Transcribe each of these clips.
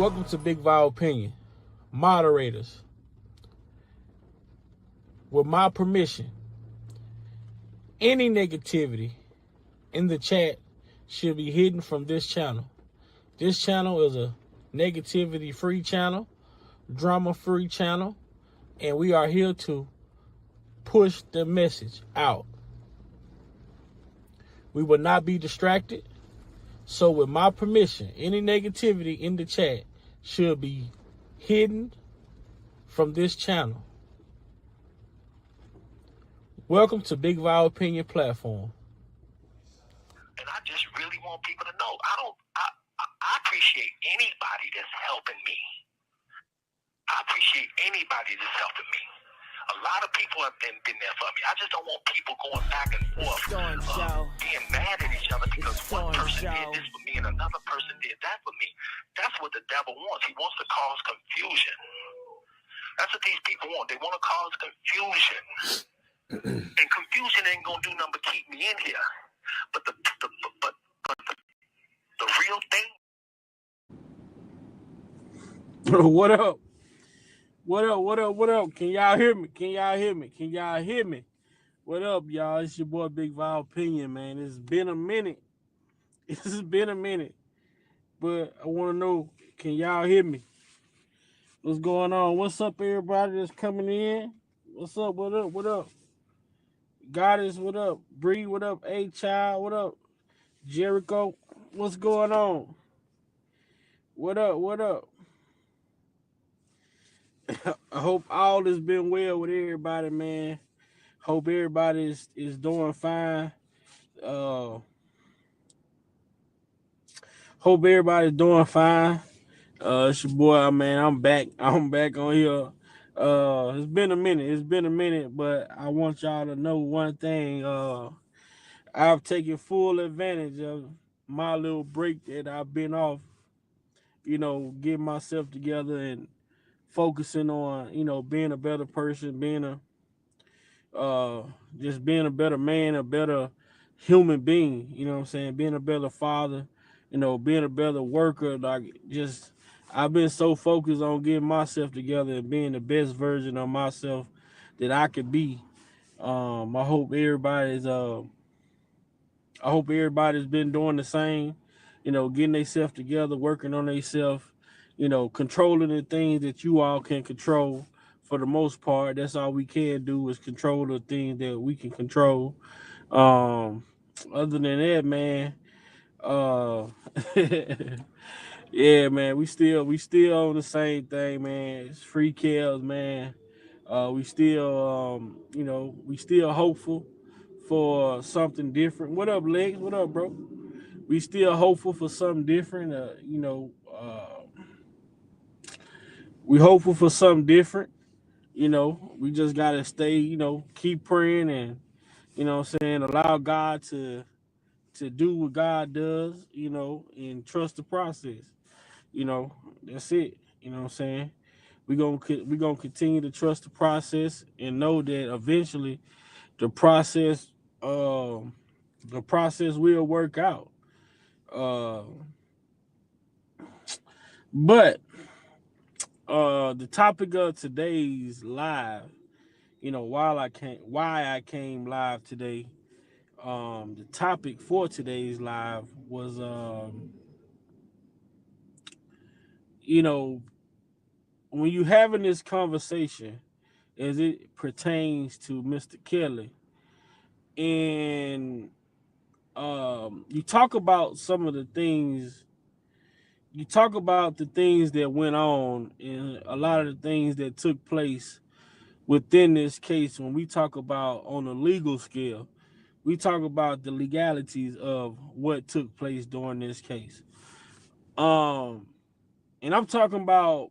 Welcome to Big Vile Opinion. Moderators, with my permission, any negativity in the chat should be hidden from this channel. This channel is a negativity-free channel, drama-free channel, and we are here to push the message out. We will not be distracted. So with my permission, any negativity in the chat should be hidden from this channel. Welcome to Big Vile Opinion Platform. And I just really want people to know, I appreciate anybody that's helping me. I appreciate anybody that's helping me. A lot of people have been there for me. I just don't want people going back and forth, being mad at each other because one person did this for me and another person did that for me. That's what the devil wants. He wants to cause confusion. That's what these people want. They want to cause confusion. And confusion ain't going to do nothing but keep me in here. But the real thing. What up? What up? What up? What up? Can y'all hear me? Can y'all hear me? Can y'all hear me? What up, y'all? It's your boy Big Vile Opinion, man. It's been a minute. It's been a minute. But I want to know, can y'all hear me? What's going on? What's up, everybody that's coming in? What's up? What up? What up? Goddess, what up? Bree, what up? A-Child, what up? Jericho, what's going on? What up? What up? I hope all has been well with everybody, man. Hope everybody is doing fine. Hope everybody's doing fine. It's your boy, man. I'm back. I'm back on here. It's been a minute, but I want y'all to know one thing. I've taken full advantage of my little break that I've been off, getting myself together and focusing on, being a better person, just being a better man, a better human being, being a better father, being a better worker. I've been so focused on getting myself together and being the best version of myself that I could be. I hope everybody's been doing the same, getting themselves together, working on themselves, controlling the things that you all can control. For the most part, that's all we can do is control the things that we can control. Other than that, man, yeah, man, we still on the same thing, man. It's free kills, man. We still, we still hopeful for something different. What up, Lex? What up, bro? We still hopeful for something different. We hopeful for something different. We just gotta stay, keep praying and, allow God to do what God does, and trust the process. That's it. We're gonna continue to trust the process and know that eventually the process will work out. But the topic of today's live, why I came live today, the topic for today's live was, when you having this conversation as it pertains to Mr. Kelly, and you talk about some of the things, that went on and a lot of the things that took place within this case. When we talk about on a legal scale, we talk about the legalities of what took place during this case. And I'm talking about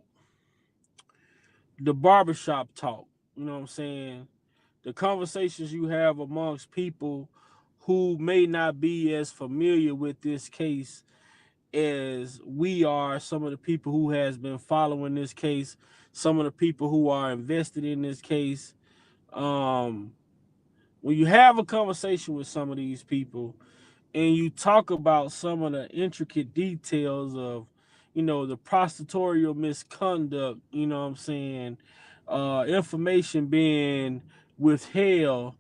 the barbershop talk, the conversations you have amongst people who may not be as familiar with this case as we are, some of the people who has been following this case, some of the people who are invested in this case. When you have a conversation with some of these people and you talk about some of the intricate details of, the prostitutorial misconduct, what I'm saying, information being withheld,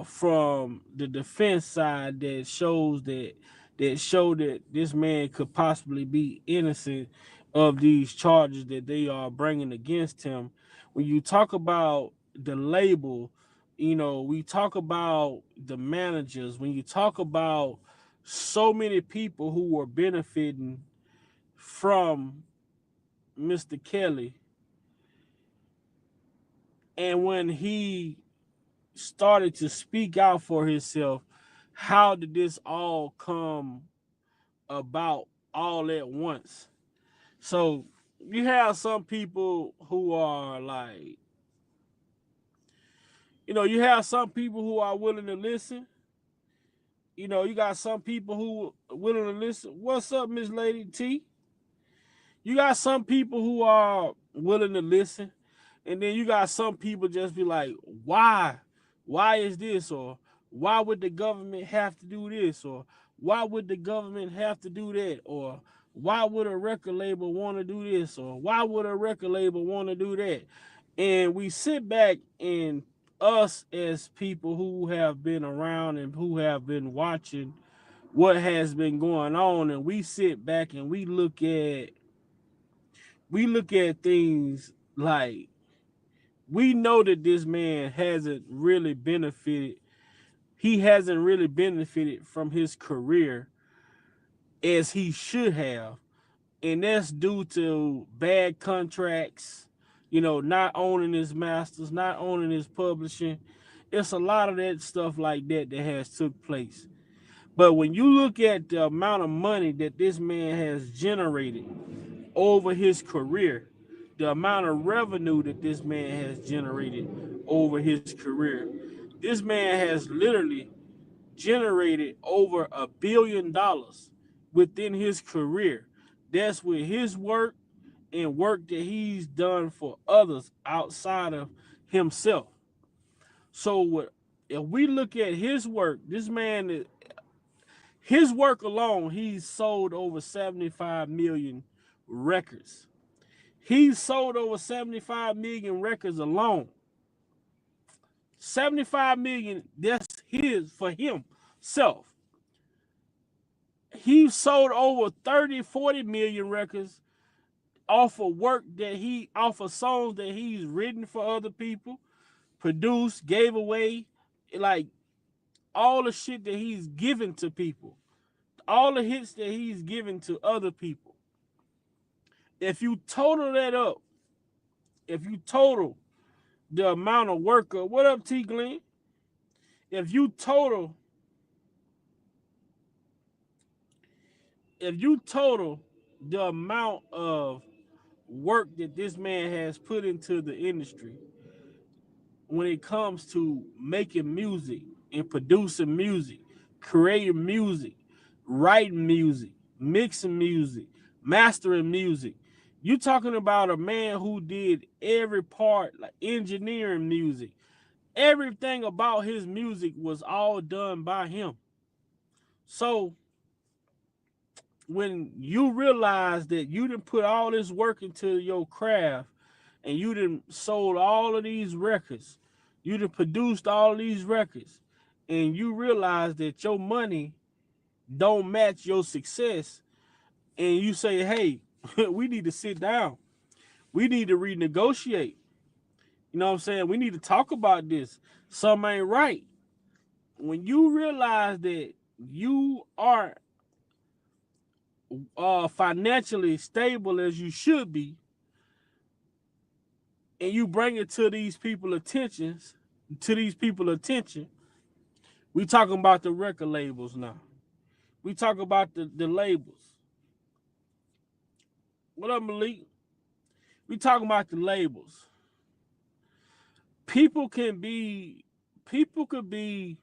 from the defense side that show that this man could possibly be innocent of these charges that they are bringing against him. When you talk about the label, we talk about the managers, when you talk about so many people who were benefiting from Mr. Kelly, and when he started to speak out for himself, how did this all come about all at once? So you have some people who are like, you have some people who are willing to listen. You got some people who are willing to listen. What's up, Miss Lady T? You got some people who are willing to listen, and then you got some people just be like, why? Why is this? Or why would the government have to do this? Or why would the government have to do that? Or why would a record label want to do this? Or why would a record label want to do that? And we sit back, and us as people who have been around and who have been watching what has been going on, and we sit back and we look at things like, we know that this man hasn't really benefited. He hasn't really benefited from his career as he should have. And that's due to bad contracts, not owning his masters, not owning his publishing. It's a lot of that stuff like that that has took place. But when you look at the amount of money that this man has generated over his career, the amount of revenue that this man has generated over his career, this man has literally generated over $1 billion within his career. That's with his work and work that he's done for others outside of himself. So if we look at his work, this man, his work alone, he's sold over 75 million records. He's sold over 75 million records alone. 75 million, that's his for himself. He sold over 30, 40 million records off of off of songs that he's written for other people, produced, gave away, like all the shit that he's given to people, all the hits that he's given to other people. If you total that up, if you total the amount of work of, what up, T Glenn? If you total, if you total the amount of work that this man has put into the industry when it comes to making music and producing music, creating music, writing music, mixing music, mastering music. You talking about a man who did every part, like engineering music. Everything about his music was all done by him. So when you realize that you didn't put all this work into your craft, and you done sold all of these records, you done produced all of these records, and you realize that your money don't match your success, and you say, hey, we need to sit down. We need to renegotiate. You know what I'm saying? We need to talk about this. Something ain't right. When you realize that you aren't financially stable as you should be, and you bring it to these people attention, we talking about the record labels now. We talk about the labels. What up, Malik? We talking about the labels. People can be, people could be,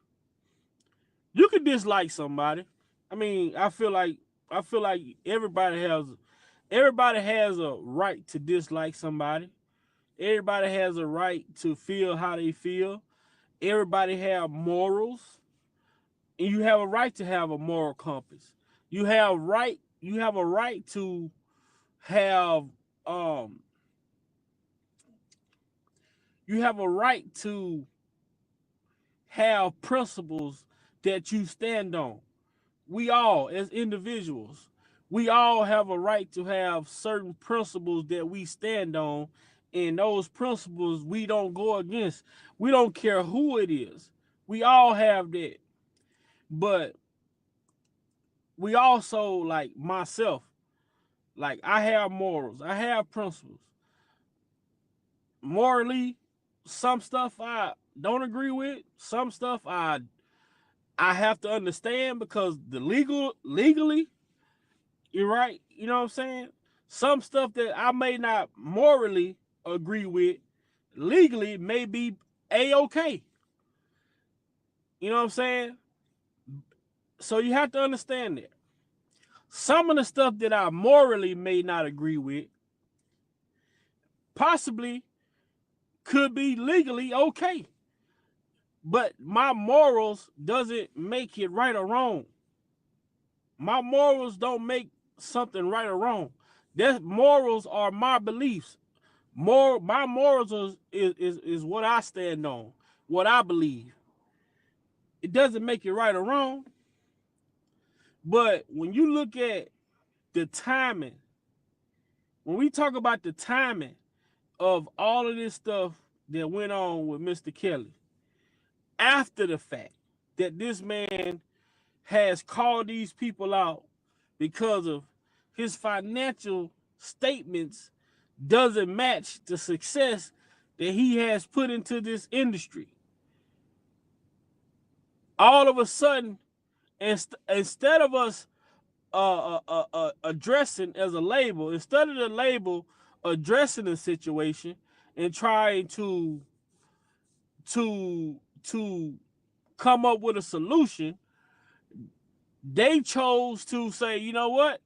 you could dislike somebody. I mean, I feel like everybody has a right to dislike somebody. Everybody has a right to feel how they feel. Everybody have morals, and you have a right to have a moral compass. You have right you have a right to have um you have a right to have principles that you stand on. We all, as individuals, we all have a right to have certain principles that we stand on, and those principles we don't go against. We don't care who it is. We all have that. But we also, like myself, like I have morals, I have principles. Morally, some stuff I don't agree with, some stuff I have to understand because the legally, you're right. You know what I'm saying? Some stuff that I may not morally agree with, legally may be a-okay. You know what I'm saying? So you have to understand that. Some of the stuff that I morally may not agree with, possibly could be legally okay. But my morals doesn't make it right or wrong. My morals don't make something right or wrong. That morals are my beliefs. My morals is what I stand on, what I believe. It doesn't make it right or wrong. But when you look at the timing, when we talk about the timing of all of this stuff that went on with Mr. Kelly, after the fact that this man has called these people out because of his financial statements doesn't match the success that he has put into this industry. All of a sudden, instead of us addressing as a label, instead of the label addressing the situation and trying to come up with a solution, they chose to say, you know what?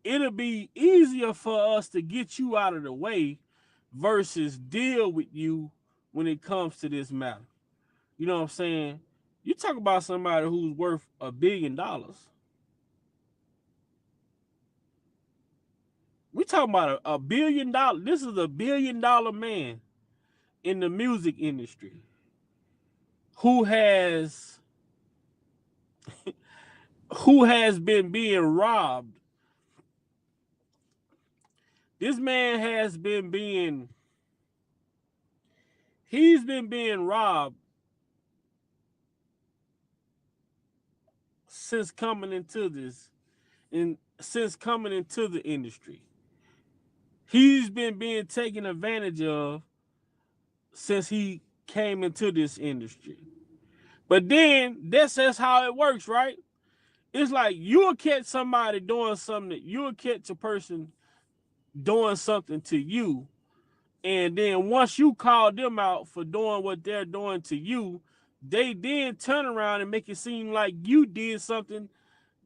It'll be easier for us to get you out of the way versus deal with you when it comes to this matter. You know what I'm saying? You talk about somebody who's worth $1 billion. We talking about $1 billion. This is $1 billion man in the music industry who has been being robbed. This man has been being he's been being robbed since coming into this and since coming into the industry. He's been being taken advantage of since he came into this industry. But then that's just how it works, right? It's like you'll catch somebody doing something that you'll catch a person doing something to you. And then once you call them out for doing what they're doing to you, they then turn around and make it seem like you did something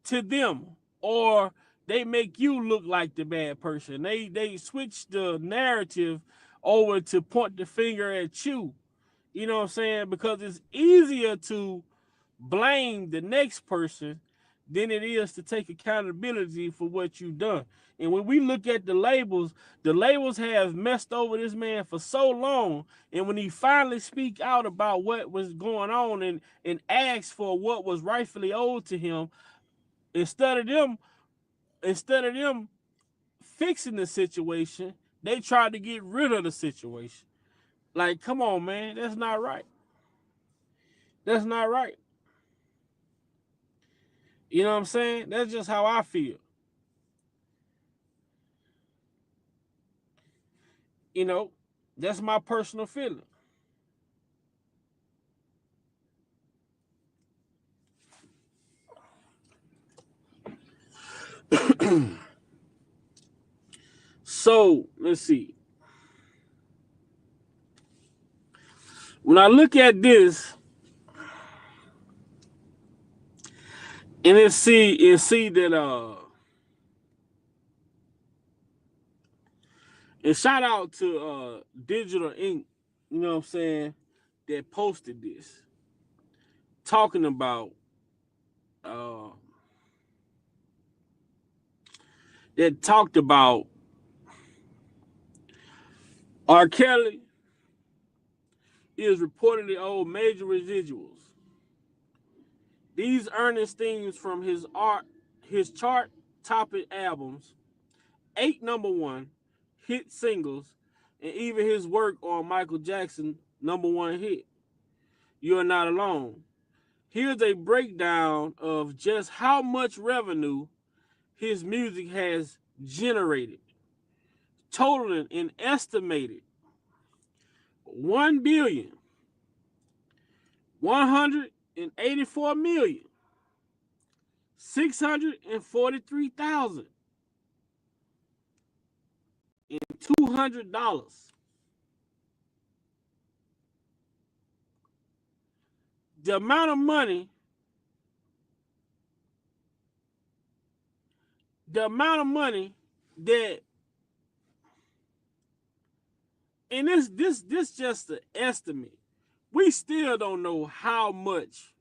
to them, or they make you look like the bad person. They switch the narrative over to point the finger at you. You know what I'm saying? Because it's easier to blame the next person than it is to take accountability for what you've done. And when we look at the labels have messed over this man for so long. And when he finally speak out about what was going on and asked for what was rightfully owed to him, instead of them fixing the situation, they tried to get rid of the situation. Like, come on, man, that's not right. That's not right. You know what I'm saying? That's just how I feel. You know, that's my personal feeling. So let's see. When I look at this and see that and shout out to Digital Ink, you know what I'm saying, that posted this talking about uh that talked about R.Kelly is reportedly owed major residuals. These earnings stems from his chart topping albums, 8 number one hit singles, and even his work on Michael Jackson number one hit, You're Not Alone. Here's a breakdown of just how much revenue his music has generated, totaling an estimated 1,184,643,200. The amount of money, the amount of money that, and this just an estimate. We still don't know how much.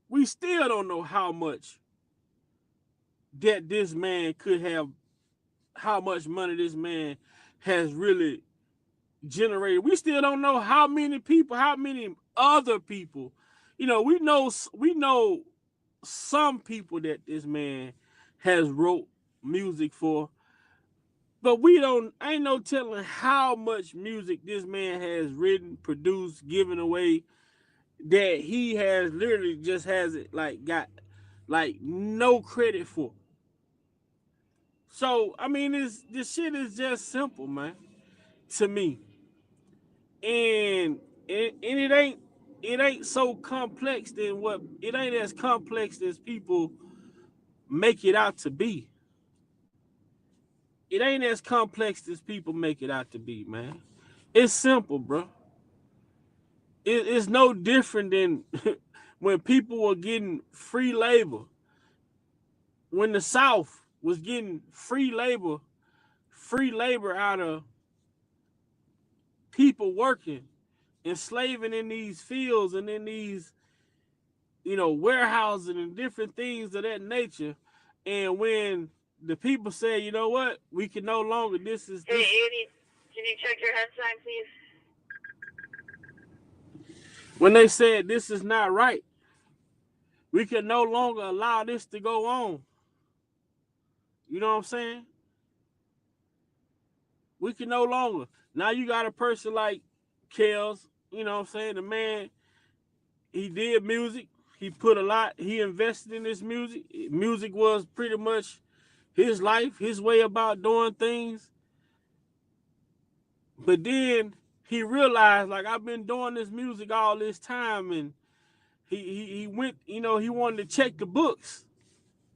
We still don't know how much that this man could have, how much money this man has really generated. We still don't know how many people, how many other people. We know some people that this man has wrote music for, but we don't, ain't no telling how much music this man has written, produced, given away, that he has literally just has it like got like no credit for. So I mean, this shit is just simple, man, to me, and it ain't so complex than what it ain't as complex as people make it out to be. It ain't as complex as people make it out to be, man. It's simple, bro. It's no different than when people were getting free labor. When the South was getting free labor out of people working, enslaving in these fields and in these, warehouses and different things of that nature. And when the people say, you know what, we can no longer, this is Hey, this. Andy, can you check your head sign, please? When they said this is not right, we can no longer allow this to go on. You know what I'm saying? We can no longer. Now you got a person like Kels, you know what I'm saying? The man, he did music. He put a lot, he invested in this music. Music was pretty much his life, his way about doing things. But then he realized, like, I've been doing this music all this time, and he went, he wanted to check the books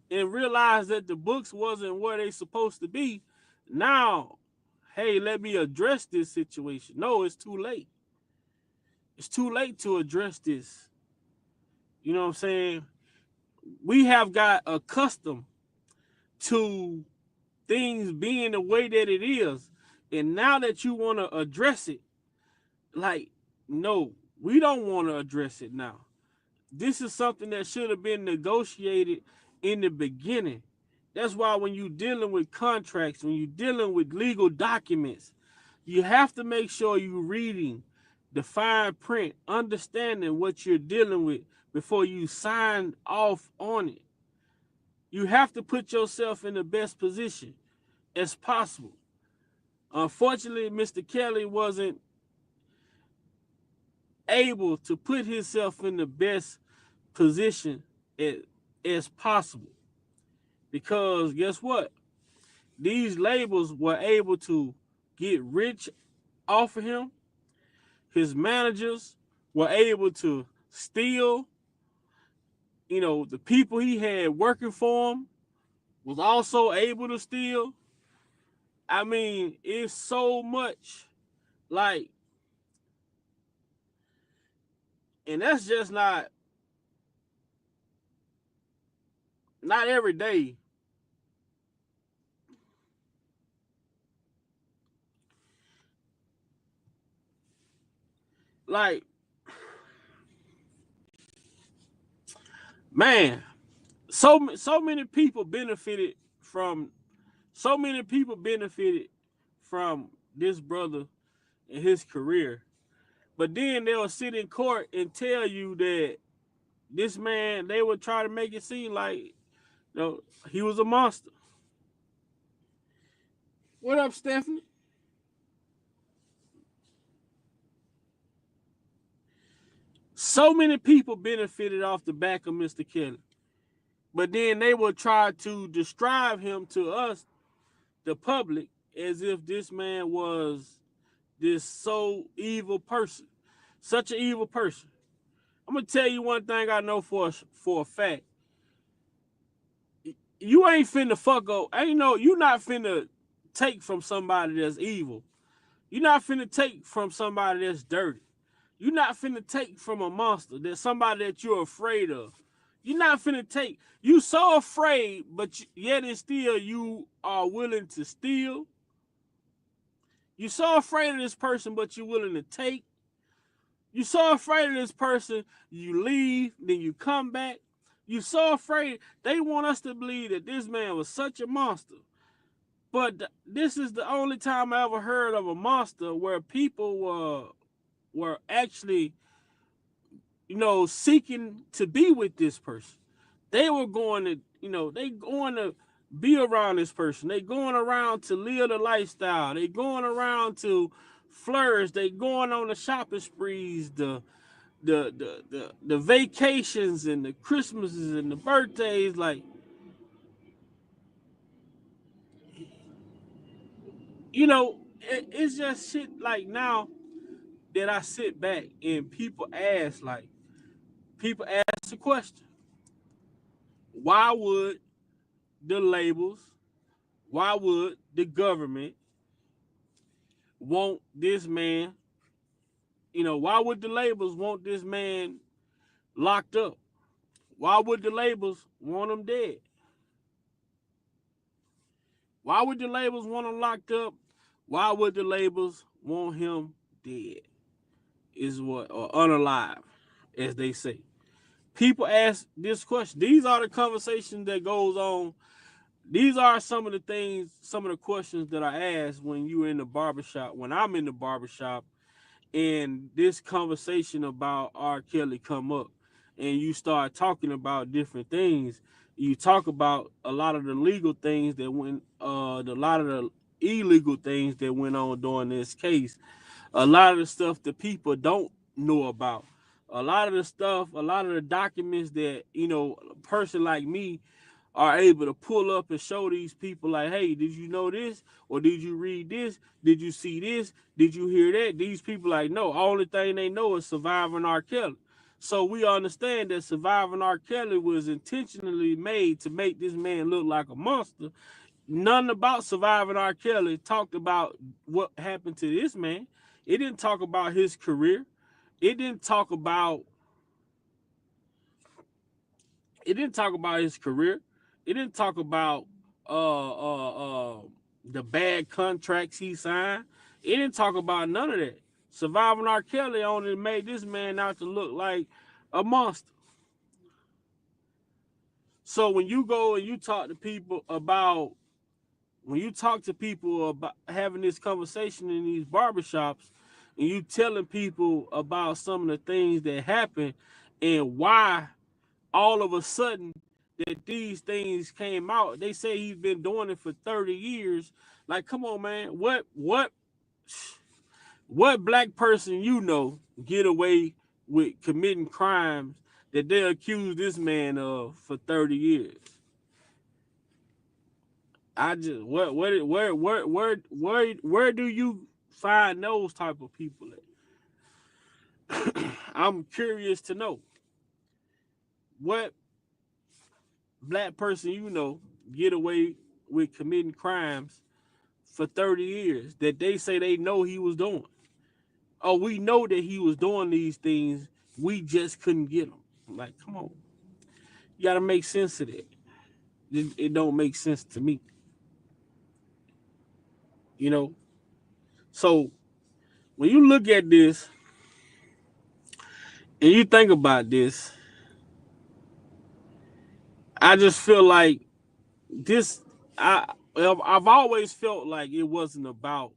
and realized that the books wasn't where they supposed to be. Now, hey, let me address this situation. No, it's too late. It's too late to address this. You know what I'm saying? We have got accustomed to things being the way that it is. And now that you want to address it, like, no, we don't want to address it now. This is something that should have been negotiated in the beginning. That's why when you're dealing with contracts, when you're dealing with legal documents, you have to make sure you're reading the fine print, understanding what you're dealing with before you sign off on it. You have to put yourself in the best position as possible. Unfortunately, Mr. Kelly wasn't able to put himself in the best position as possible, because guess what? These labels were able to get rich off of him. His managers were able to steal. The people he had working for him was also able to steal. I mean, it's so much, like, and that's just not every day. Like, man, so many people benefited from so many people benefited from this brother and his career. But then they'll sit in court and tell you that this man, they would try to make it seem like he was a monster. What up, Stephanie? So many people benefited off the back of Mr. Kelly. But then they will try to describe him to us, the public, as if this man was this so evil person. Such an evil person. I'm gonna tell you one thing I know for a fact. You ain't finna fuck up. Ain't no. You not finna take from somebody that's evil. You not finna take from somebody that's dirty. You not finna take from a monster. That's somebody that you're afraid of. You not finna take. You so afraid, but yet and still you are willing to steal. You so afraid of this person, but you're willing to take. You so afraid of this person, you leave, then you come back. You so afraid. They want us to believe that this man was such a monster. But this is the only time I ever heard of a monster where people were actually, seeking to be with this person. They were going to, they going to be around this person. They going around to live the lifestyle. They going around to flourish. They going on the shopping sprees, the vacations and the Christmases and the birthdays. Like, it's just shit like now that I sit back and people ask the question, why would the labels, why would the government want this man, why would the labels want this man locked up? Why would the labels want him dead? Why would the labels want him locked up? Why would the labels want him dead? Is what, or unalive, as they say. People ask this question. These are the conversations that goes on. These are some of the things, some of the questions that I ask when you're in the barbershop, when I'm in the barbershop, and this conversation about R. Kelly come up, and you start talking about different things. You talk about a lot of the legal things that went, a lot of the illegal things that went on during this case. A lot of the stuff that people don't know about. A lot of the stuff, a lot of the documents that, a person like me are able to pull up and show these people, like, hey, did you know this? Or did you read this? Did you see this? Did you hear that? These people like, no, only thing they know is surviving R. Kelly. So we understand that surviving R. Kelly was intentionally made to make this man look like a monster. None about surviving R. Kelly talked about what happened to this man. It didn't talk about his career. It didn't talk about it didn't talk about his career. It didn't talk about uh uh uh the bad contracts he signed. It didn't talk about none of that. Surviving R. Kelly only made this man out to look like a monster. So when you go and you talk to people about when you talk to people about having this conversation in these barbershops, and you telling people about some of the things that happen and why all of a sudden that these things came out. They say he's been doing it for 30 years. Like, come on, man. What black person get away with committing crimes that they accuse this man of for 30 years? I just where do you find those type of people at? I'm curious to know what black person get away with committing crimes for 30 years that they say they know he was doing. Oh, we know that he was doing these things. We just couldn't get him. I'm like, come on. You got to make sense of that. It don't make sense to me. You know? So when you look at this and you think about this, I just feel like this I've always felt like it wasn't about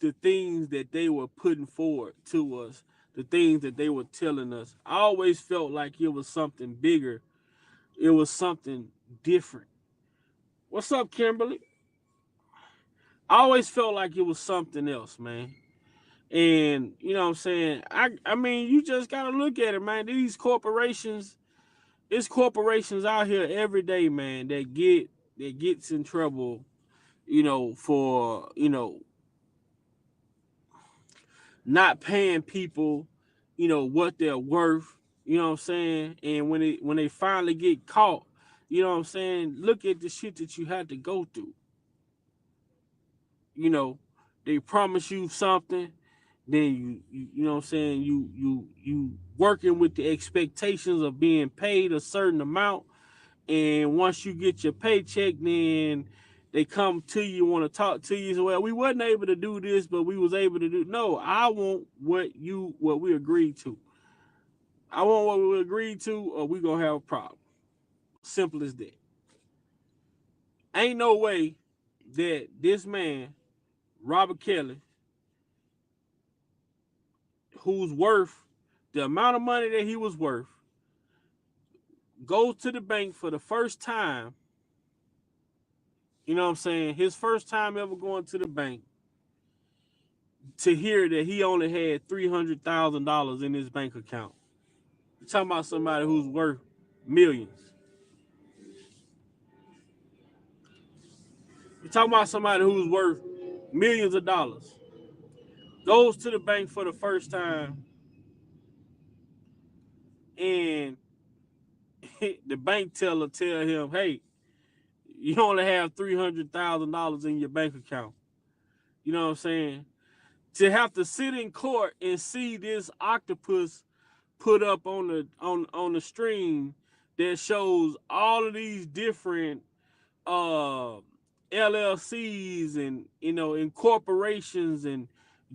the things that they were putting forward to us, the things that they were telling us. I always felt like it was something bigger. It was something different. What's up, Kimberly? I always felt like it was something else, man. And you know what I'm saying? I mean, you just gotta look at it, man. These corporations, it's corporations out here every day, man, that gets in trouble, for, not paying people, what they're worth, you know what I'm saying? And when they finally get caught, you know what I'm saying, look at the shit that you had to go through. You know, they promise you something, then you know what I'm saying, you working with the expectations of being paid a certain amount, and once you get your paycheck, then they come to you, want to talk to you. So, well, we wasn't able to do this, but we was able to do. No, I want what we agreed to. I want what we agreed to, or we gonna have a problem. Simple as that. Ain't no way that this man, Robert Kelly, who's worth the amount of money that he was worth, goes to the bank for the first time. You know what I'm saying? His first time ever going to the bank, to hear that he only had $300,000 in his bank account. You're talking about somebody who's worth millions. You're talking about somebody who's worth millions of dollars. Goes to the bank for the first time, and the bank teller tell him, "Hey, you only have $300,000 in your bank account." You know what I'm saying? To have to sit in court and see this octopus put up on the stream that shows all of these different uh LLCs and incorporations and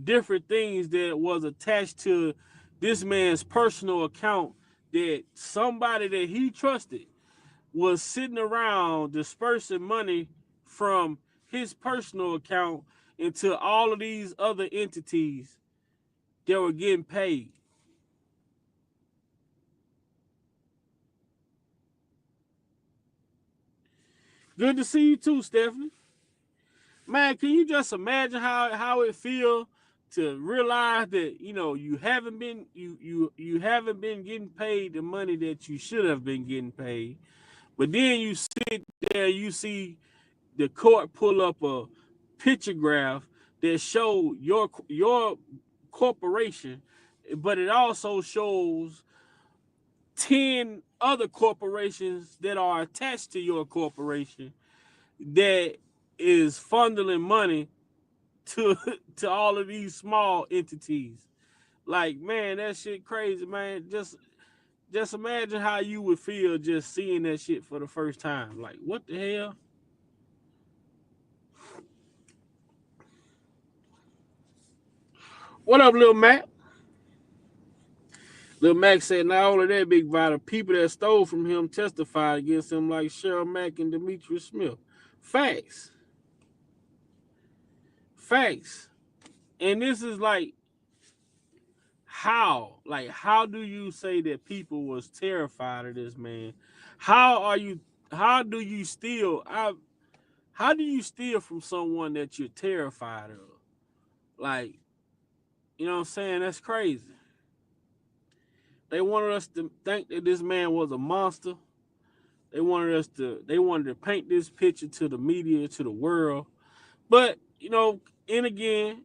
different things that was attached to this man's personal account, that somebody that he trusted was sitting around dispersing money from his personal account into all of these other entities that were getting paid. Good to see you too, Stephanie. Man, can you just imagine how it feel to realize that you haven't been getting paid the money that you should have been getting paid, but then you sit there, you see the court pull up a picture graph that show your corporation, but it also shows 10 other corporations that are attached to your corporation that is funneling money to to all of these small entities. Like, man, that shit crazy, man. Just imagine how you would feel just seeing that shit for the first time. Like, what the hell? What up, Lil Mac? Lil Mac said not only that, Big Vital, people that stole from him testified against him, like Cheryl Mack and Demetrius Smith. Facts. Facts. And this is like, how do you say that people was terrified of this man? How are you how do you steal how do you steal from someone that you're terrified of? Like, you know what I'm saying? That's crazy. They wanted us to think that this man was a monster. They wanted to paint this picture to the media, to the world. But, and again,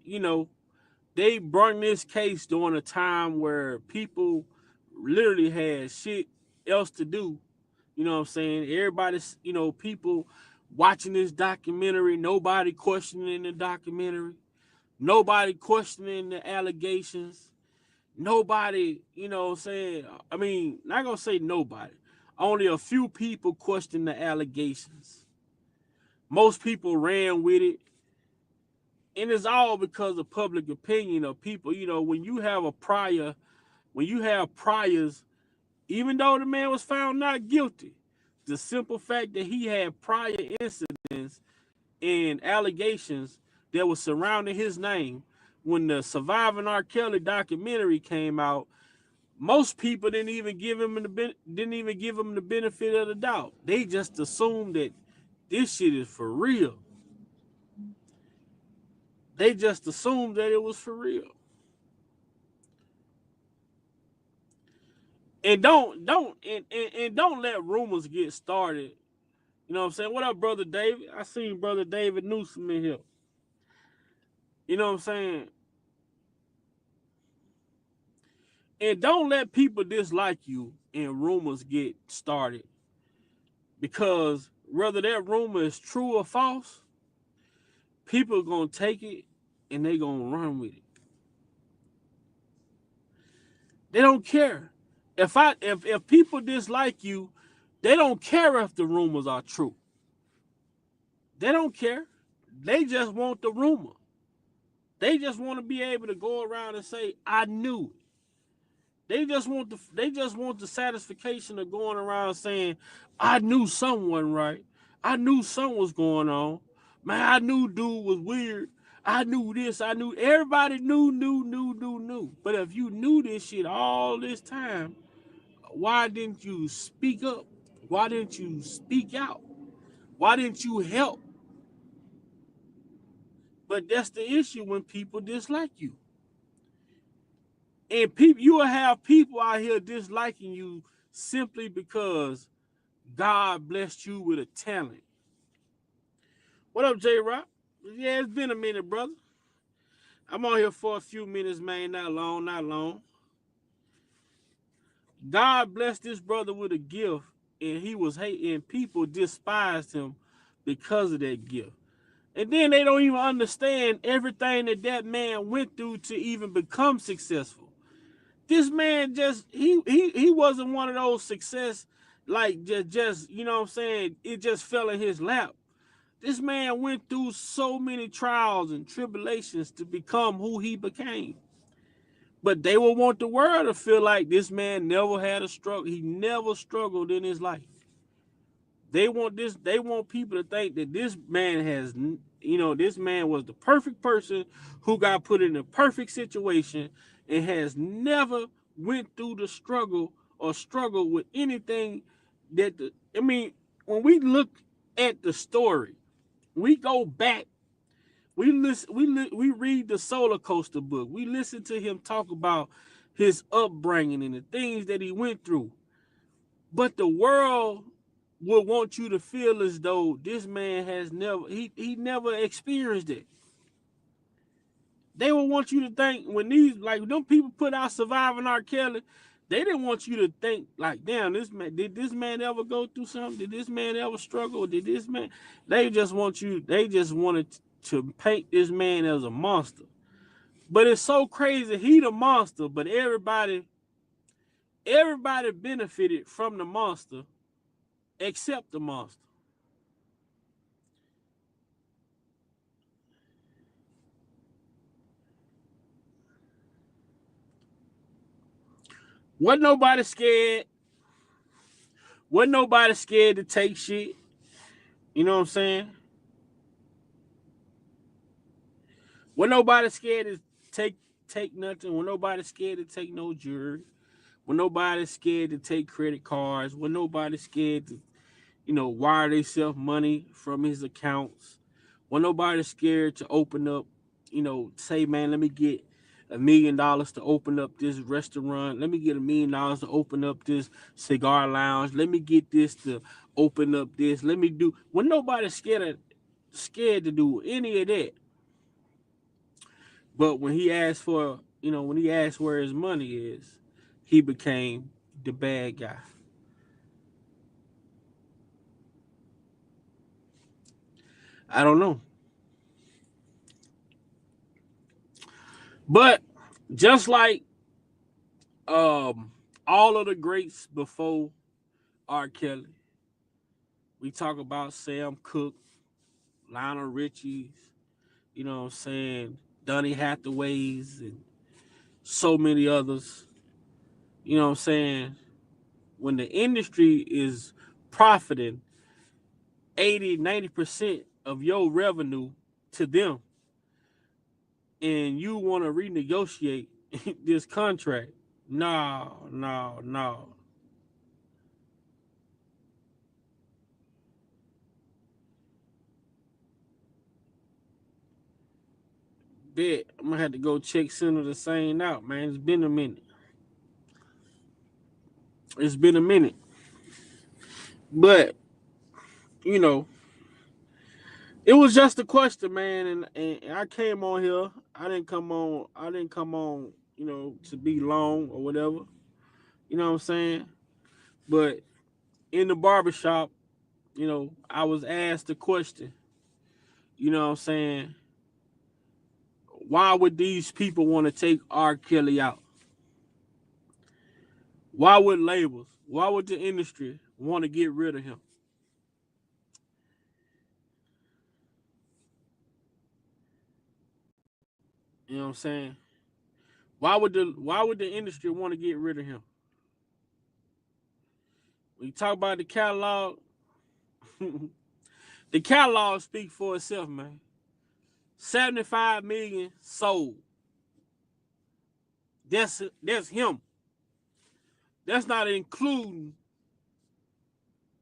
they brought this case during a time where people literally had shit else to do. You know what I'm saying? Everybody's, people watching this documentary, nobody questioning the documentary, nobody questioning the allegations, nobody, what I'm saying? I mean, not gonna say nobody. Only a few people questioned the allegations. Most people ran with it. And it's all because of public opinion of people. When you have when you have priors, even though the man was found not guilty, the simple fact that he had prior incidents and allegations that was surrounding his name. When the Surviving R.Kelly documentary came out, most people didn't even give him the benefit of the doubt. They just assumed that this shit is for real. They just assumed that it was for real. And don't let rumors get started. You know what I'm saying? What up, brother David? I seen brother David Newsom in here. You know what I'm saying? And don't let people dislike you and rumors get started, because whether that rumor is true or false, people are gonna take it and they gonna run with it. They don't care. If people dislike you, they don't care if the rumors are true. They don't care. They just want the rumor. They just want to be able to go around and say, I knew it. They just want the satisfaction of going around saying, I knew someone right. I knew something was going on. Man, I knew dude was weird. I knew this. I knew everybody knew. But if you knew this shit all this time, why didn't you speak up? Why didn't you speak out? Why didn't you help? But that's the issue when people dislike you. And people, you will have people out here disliking you simply because God blessed you with a talent. What up, J Rock? Yeah, it's been a minute, brother. I'm on here for a few minutes, man. Not long. God blessed this brother with a gift, and he was hating. People despised him because of that gift. And then they don't even understand everything that man went through to even become successful. This man he wasn't one of those success, like just you know what I'm saying, it just fell in his lap. This man went through so many trials and tribulations to become who he became. But they will want the world to feel like this man never had a struggle. He never struggled in his life. They want people to think that this man has, this man was the perfect person who got put in a perfect situation and has never went through the struggle or struggled with anything when we look at the story, we go back, we read the Solar Coaster book. We listen to him talk about his upbringing and the things that he went through. But the world will want you to feel as though this man has never experienced it. They will want you to think, when them people put out Surviving R. Kelly, they didn't want you to think like, damn, did this man ever go through something? Did this man ever struggle? They just wanted to paint this man as a monster. But it's so crazy, he the monster, but everybody benefited from the monster except the monster. Wasn't nobody scared. Wasn't nobody scared to take shit. You know what I'm saying? Wasn't nobody scared to take nothing. Wasn't nobody scared to take no jury. Wasn't nobody scared to take credit cards. Wasn't nobody scared to, wire themselves money from his accounts. Wasn't nobody scared to open up, say, man, let me get $1 million to open up this restaurant. Let me get $1 million to open up this cigar lounge. Let me get this to open up this. Let me do. When nobody scared to do any of that. But when he asked where his money is, he became the bad guy. I don't know. But just like all of the greats before R. Kelly, we talk about Sam Cooke, Lionel Richie's, you know what I'm saying, Donny Hathaways, and so many others. You know what I'm saying? When the industry is profiting 80-90% of your revenue to them, and you want to renegotiate this contract. No, no, no. Bet I'm gonna have to go check Center the Same out, man. It's been a minute. It's been a minute. But, you know, it was just a question, man, and I came on here. I didn't come on, to be long or whatever. You know what I'm saying? But in the barbershop, I was asked the question, you know what I'm saying? Why would these people want to take R. Kelly out? Why would labels? Why would the industry want to get rid of him? You know what I'm saying? Why would the industry want to get rid of him? When you talk about the catalog, the catalog speaks for itself, man. 75 million sold. That's him. That's not including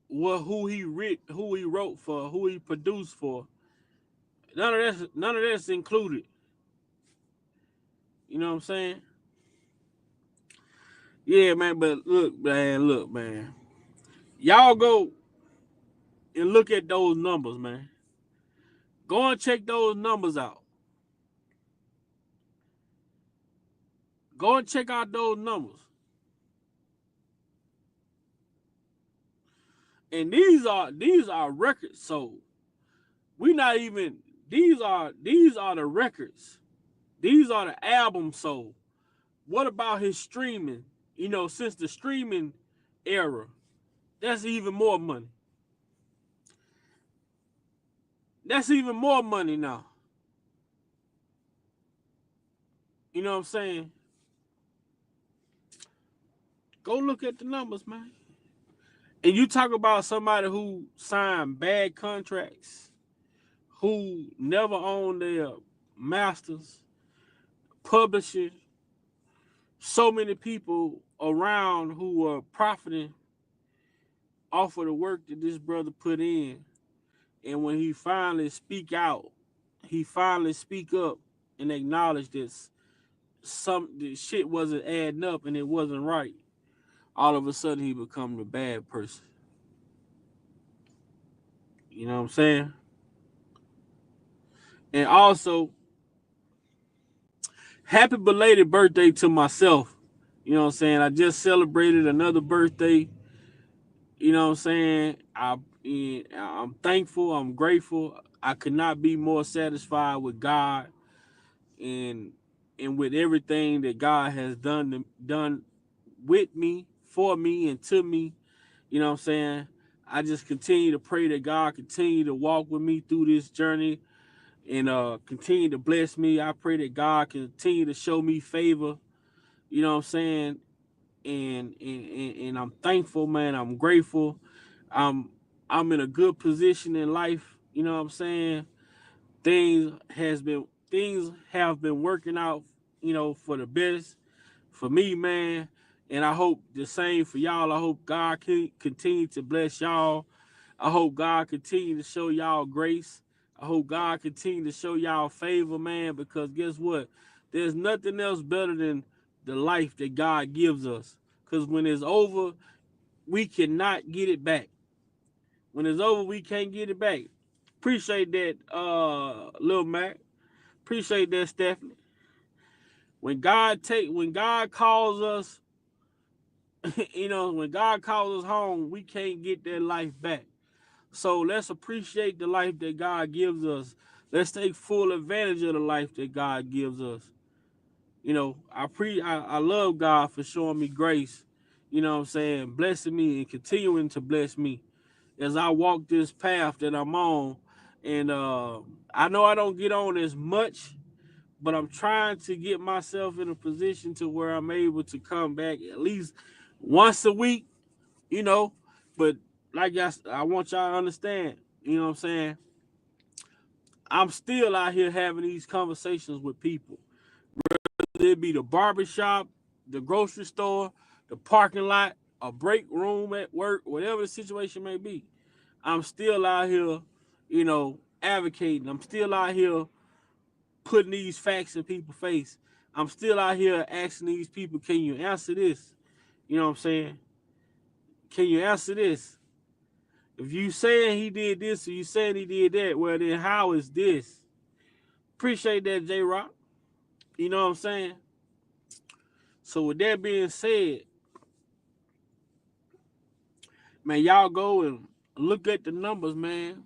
who he wrote for, who he produced for. None of that's included. You know what I'm saying? Yeah, man. But look, man. Y'all go and look at those numbers, man. Go and check those numbers out. Go and check out those numbers. And these are records sold. We not even these are the records. These are the albums sold. What about his streaming? Since the streaming era, that's even more money. That's even more money now. You know what I'm saying? Go look at the numbers, man. And you talk about somebody who signed bad contracts, who never owned their masters, publishing, so many people around who were profiting off of the work that this brother put in. And when he finally speak out, he finally speak up and acknowledge this the shit wasn't adding up and it wasn't right. All of a sudden he become the bad person. You know what I'm saying? And also, happy belated birthday to myself. You know what I'm saying? I just celebrated another birthday. You know what I'm saying? I'm thankful. I'm grateful. I could not be more satisfied with God and with everything that God has done with me, for me, and to me. You know what I'm saying? I just continue to pray that God continue to walk with me through this journey and continue to bless me. I pray that God continue to show me favor. You know what I'm saying? And I'm thankful, man. I'm grateful. I'm I'm in a good position in life. You know what I'm saying? Things have been working out, for the best for me, man. And I hope the same for y'all. I hope God can continue to bless y'all. I hope God continue to show y'all grace. I hope God continue to show y'all favor, man, because guess what? There's nothing else better than the life that God gives us. Because when it's over, we cannot get it back. When it's over, we can't get it back. Appreciate that, Lil Mac. Appreciate that, Stephanie. When God calls us, when God calls us home, we can't get that life back. So let's appreciate the life that God gives us. Let's take full advantage of the life that God gives us. I love God for showing me grace. You know what I'm saying? Blessing me and continuing to bless me as I walk this path that I'm on. And I know I don't get on as much, but I'm trying to get myself in a position to where I'm able to come back at least once a week, you know. But like I want y'all to understand, you know what I'm saying? I'm still out here having these conversations with people. Whether it be the barbershop, the grocery store, the parking lot, a break room at work, whatever the situation may be. I'm still out here, advocating. I'm still out here putting these facts in people's face. I'm still out here asking these people, can you answer this? You know what I'm saying? Can you answer this? If you saying he did this or you saying he did that, well then how is this? Appreciate that, J Rock. You know what I'm saying? So with that being said, man, y'all go and look at the numbers, man.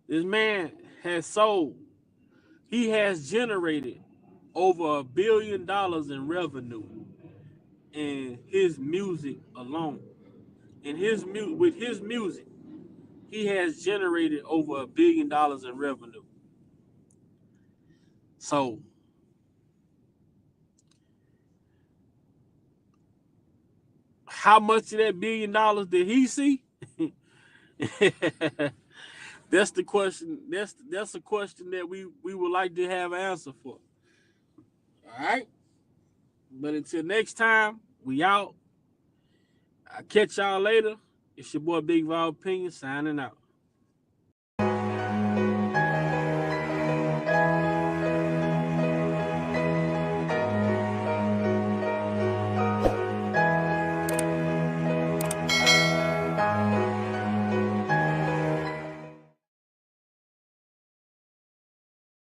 This man has sold, he has generated over $1 billion in revenue in his music alone. With his music, he has generated over $1 billion in revenue. So how much of that $1 billion did he see? That's the question. That's a question that we would like to have an answer for. All right. But until next time, we out. I'll catch y'all later. It's your boy Big Val Opinion signing out.